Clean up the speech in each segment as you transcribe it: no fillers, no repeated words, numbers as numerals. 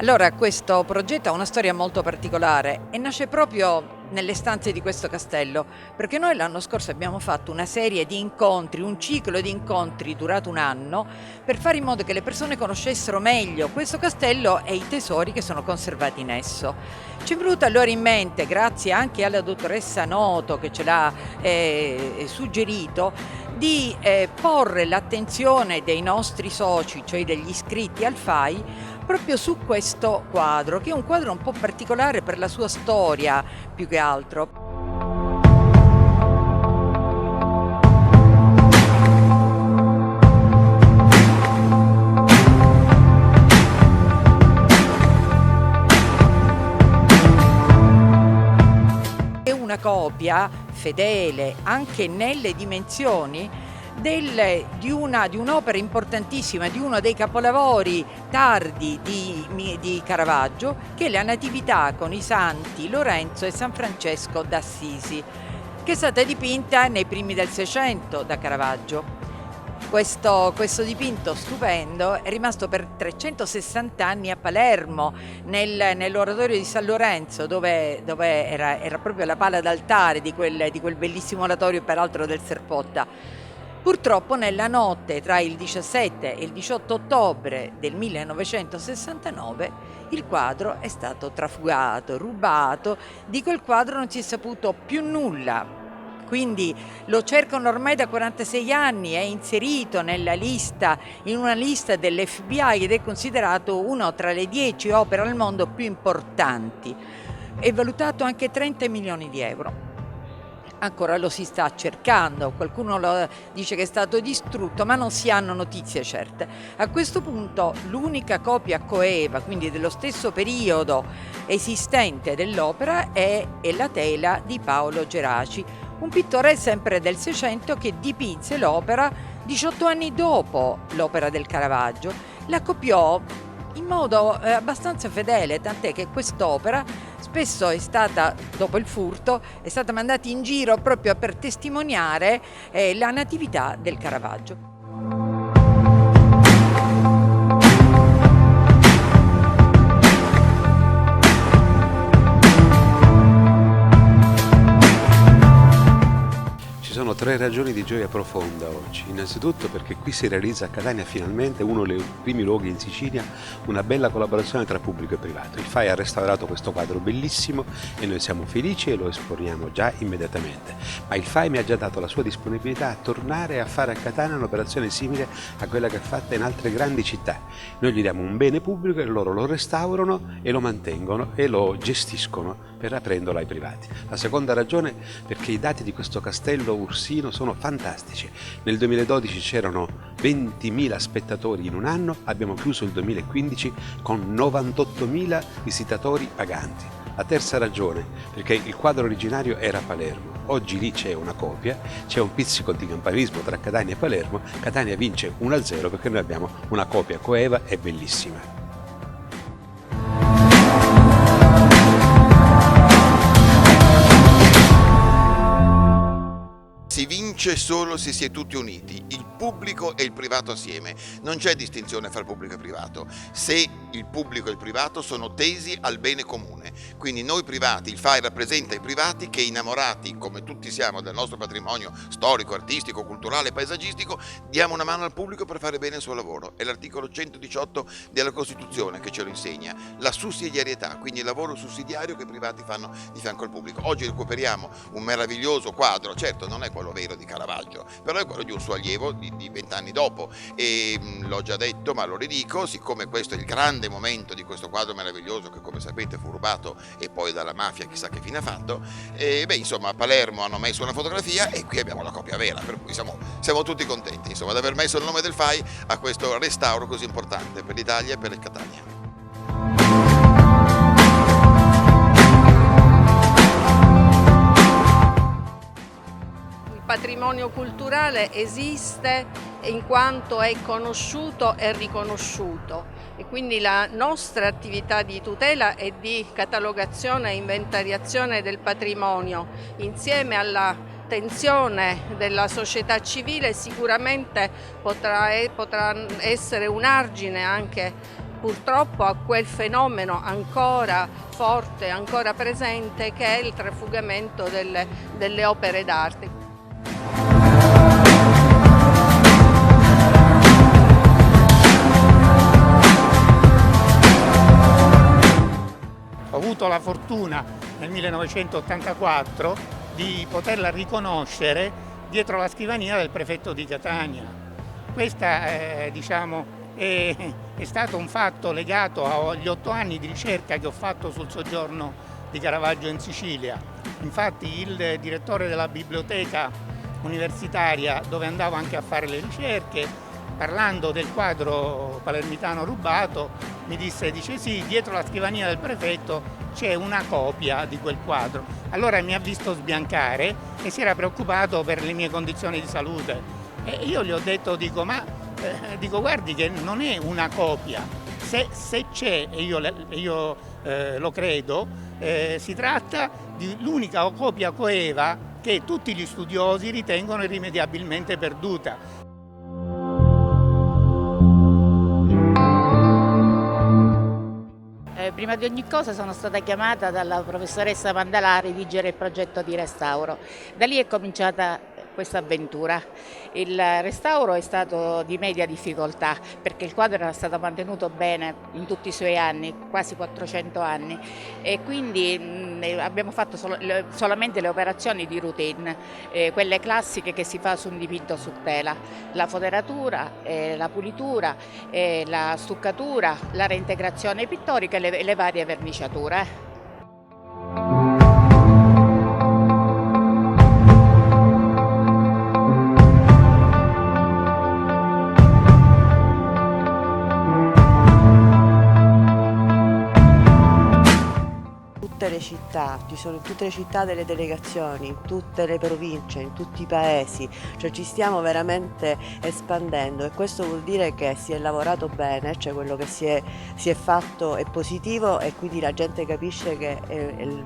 Allora, questo progetto ha una storia molto particolare e nasce proprio nelle stanze di questo castello, perché noi l'anno scorso abbiamo fatto una serie di incontri, un ciclo di incontri durato un anno, per fare in modo che le persone conoscessero meglio questo castello e i tesori che sono conservati in esso. Ci è venuto allora in mente, grazie anche alla dottoressa Noto che ce l'ha suggerito, di porre l'attenzione dei nostri soci, cioè degli iscritti al FAI, proprio su questo quadro, che è un quadro un po' particolare per la sua storia più che altro. È una copia fedele anche nelle dimensioni di un'opera importantissima, di uno dei capolavori tardi di Caravaggio, che è la Natività con i santi Lorenzo e San Francesco d'Assisi, che è stata dipinta nei primi del Seicento da Caravaggio. Questo dipinto stupendo è rimasto per 360 anni a Palermo, nell'oratorio di San Lorenzo, dove era proprio la pala d'altare di quel bellissimo oratorio, peraltro del Serpotta. Purtroppo nella notte tra il 17 e il 18 ottobre del 1969 il quadro è stato trafugato, rubato. Di quel quadro non si è saputo più nulla. Quindi lo cercano ormai da 46 anni, è inserito in una lista dell'FBI ed è considerato uno tra le 10 opere al mondo più importanti. È valutato anche 30 milioni di euro. Ancora lo si sta cercando, qualcuno dice che è stato distrutto, ma non si hanno notizie certe. A questo punto l'unica copia coeva, quindi dello stesso periodo esistente dell'opera, è la tela di Paolo Geraci, un pittore sempre del Seicento che dipinse l'opera 18 anni dopo l'opera del Caravaggio. La copiò in modo abbastanza fedele, tant'è che quest'opera spesso è stata, dopo il furto, è stata mandata in giro proprio per testimoniare la natività del Caravaggio. Ci sono tre ragioni di gioia profonda oggi. Innanzitutto perché qui si realizza a Catania finalmente, uno dei primi luoghi in Sicilia, una bella collaborazione tra pubblico e privato. Il FAI ha restaurato questo quadro bellissimo e noi siamo felici e lo esponiamo già immediatamente. Ma il FAI mi ha già dato la sua disponibilità a tornare a fare a Catania un'operazione simile a quella che ha fatta in altre grandi città. Noi gli diamo un bene pubblico e loro lo restaurano e lo mantengono e lo gestiscono per aprenderlo ai privati. La seconda ragione perché i dati di questo castello Ursino sono fantastici. Nel 2012 c'erano 20.000 spettatori in un anno, abbiamo chiuso il 2015 con 98.000 visitatori paganti. La terza ragione, perché il quadro originario era a Palermo, oggi lì c'è una copia, c'è un pizzico di campanilismo tra Catania e Palermo, Catania vince 1-0 perché noi abbiamo una copia coeva e bellissima. Si vince solo se si è tutti uniti, il pubblico e il privato assieme. Non c'è distinzione fra pubblico e privato, se il pubblico e il privato sono tesi al bene comune. Quindi noi privati, il FAI rappresenta i privati che, innamorati come tutti siamo del nostro patrimonio storico, artistico, culturale, paesaggistico, diamo una mano al pubblico per fare bene il suo lavoro. È l'articolo 118 della Costituzione che ce lo insegna, la sussidiarietà, quindi il lavoro sussidiario che i privati fanno di fianco al pubblico. Oggi recuperiamo un meraviglioso quadro, certo non è quello vero di Caravaggio, però è quello di un suo allievo di 20 anni dopo e l'ho già detto ma lo ridico, siccome questo è il grande momento di questo quadro meraviglioso che come sapete fu rubato e poi dalla mafia chissà che fine ha fatto, insomma a Palermo hanno messo una fotografia e qui abbiamo la copia vera, per cui siamo tutti contenti insomma, di aver messo il nome del FAI a questo restauro così importante per l'Italia e per il Catania. Il patrimonio culturale esiste in quanto è conosciuto e riconosciuto e quindi la nostra attività di tutela e di catalogazione e inventariazione del patrimonio insieme all'attenzione della società civile sicuramente potrà essere un argine anche purtroppo a quel fenomeno ancora forte, ancora presente, che è il trafugamento delle opere d'arte. Ho avuto la fortuna nel 1984 di poterla riconoscere dietro la scrivania del prefetto di Catania. Questa è stato un fatto legato agli 8 anni di ricerca che ho fatto sul soggiorno di Caravaggio in Sicilia. Infatti il direttore della biblioteca universitaria, dove andavo anche a fare le ricerche, parlando del quadro palermitano rubato, mi dice sì, dietro la scrivania del prefetto c'è una copia di quel quadro. Allora mi ha visto sbiancare e si era preoccupato per le mie condizioni di salute. E io gli ho detto, guardi che non è una copia, se c'è, e io lo credo, si tratta di l'unica copia coeva che tutti gli studiosi ritengono irrimediabilmente perduta. Prima di ogni cosa sono stata chiamata dalla professoressa Mandala a redigere il progetto di restauro. Da lì è cominciata questa avventura. Il restauro è stato di media difficoltà perché il quadro era stato mantenuto bene in tutti i suoi anni, quasi 400 anni, e quindi abbiamo fatto solamente le operazioni di routine, quelle classiche che si fa su un dipinto su tela: la foderatura, la pulitura, la stuccatura, la reintegrazione pittorica e le varie verniciature. Ci sono in tutte le città delle delegazioni, in tutte le province, in tutti i paesi, cioè ci stiamo veramente espandendo, e questo vuol dire che si è lavorato bene, cioè quello che si è fatto è positivo, e quindi la gente capisce che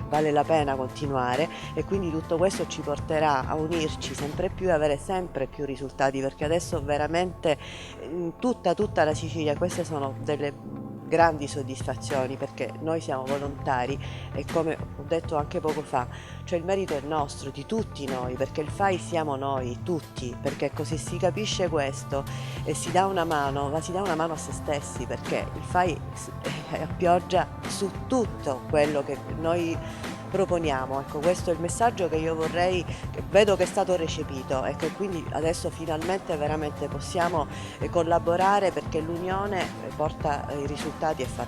vale la pena continuare, e quindi tutto questo ci porterà a unirci sempre più e avere sempre più risultati, perché adesso veramente in tutta la Sicilia queste sono delle grandi soddisfazioni, perché noi siamo volontari e, come ho detto anche poco fa, cioè il merito è nostro, di tutti noi, perché il FAI siamo noi tutti, perché così si capisce questo e si dà una mano, ma si dà una mano a se stessi, perché il FAI appioggia su tutto quello che noi proponiamo. Ecco, questo è il messaggio che io vorrei, che vedo che è stato recepito, e che quindi adesso finalmente veramente possiamo collaborare, perché l'unione porta i risultati e fa.